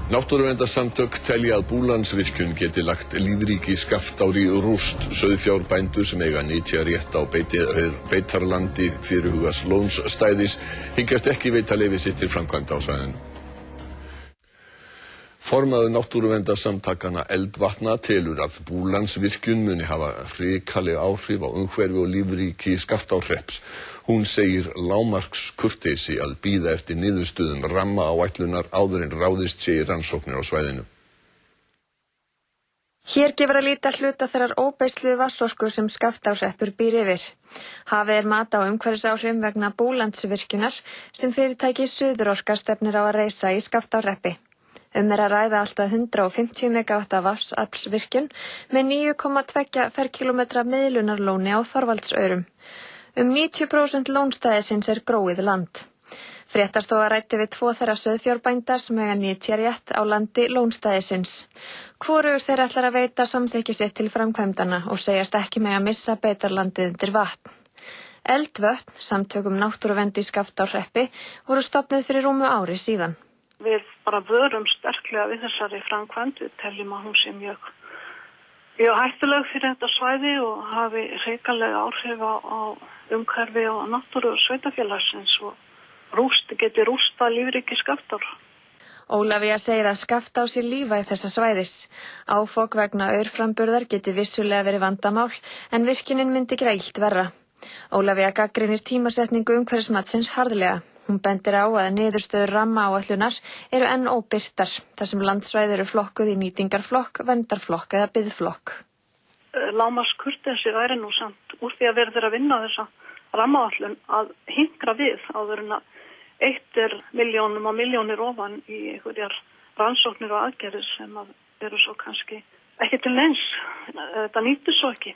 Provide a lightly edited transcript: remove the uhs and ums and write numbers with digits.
Náttúruverndarsamtök telja að Búlandsvirkjun geti lagt lífríki Skaftár í rúst. Sauðfjárbændur sem eiga nytjarétt á beitarlandi fyrirhugaðs lónsstæðis hyggjast ekki veita leyfi sitt til framkvæmda á svæðinu. Formaður náttúruverndarsamtakanna Eldvatna telur að Búlandsvirkjun muni hafa hrikaleg áhrif á umhverfi og lífríki Skaftárhrepps. Hún segir lágmarkskurteisi að bíða eftir niðurstöðum rammaáætlunar áður en ráðist sé í rannsóknir á svæðinu. Hér gefur að líta hluta þeirrar óbeislu vatnsorku sem Skaftárhreppur býr yfir. Hafið mat á umhverfisáhrifum vegna Búlandsvirkjunar sem fyrirtæki Suðurorka stefnir á að reisa í Skaftárhreppi. Að ræða allt að 150 megawatta vatnsaflsvirkjun með 9,2 ferkílómetra miðlunarlóni á Þorvaldsaurum. 90% lónstæðisins gróið land. Fréttastofa ræddi við 2 þeirra sauðfjárbænda sem eiga nytjarétt á landi lónstæðisins. Hvorugur þeirra ætlar að veita samþykki sitt til framkvæmdana og segjast ekki mega missa beitarlandið undir vatn. Eldvötn, samtökum náttúruvernd í Skaftárhreppi, voru stofnuð fyrir rúmu ári síðan. Við bara vörum sterklega við þessari framkvæmd. Við teljum að hún sé mjög hættuleg fyrir þetta svæði og hafi hrikalega áhrif á umhverfi og náttúru sveitarfélagsins og geti rústað lífríki Skaftár. Ólafía segir að Skaftá sé lífæð þessa svæðis. Áfok vegna aurframburðar geti vissulega verið vandamál en virkjunin myndi gera illt verra. Ólafía gagnrýnir tímasetningu umhverfismatsins harðlega. Hún bendir á að niðurstöður rammaáætlunar eru enn óbirtar, þar sem landsvæði eru flokkuð í nýtingarflokk, verndarflokk eða biðflokk. Lágmarkskurteisi væri nú samt úr því að verður að vinna þessa rammaáætlun að hinkra við áður en að eitt milljónum og milljónir ofan í einhverjar rannsóknir og aðgerðir sem eru svo kannski ekki til neins. Þetta nýtur svo ekki.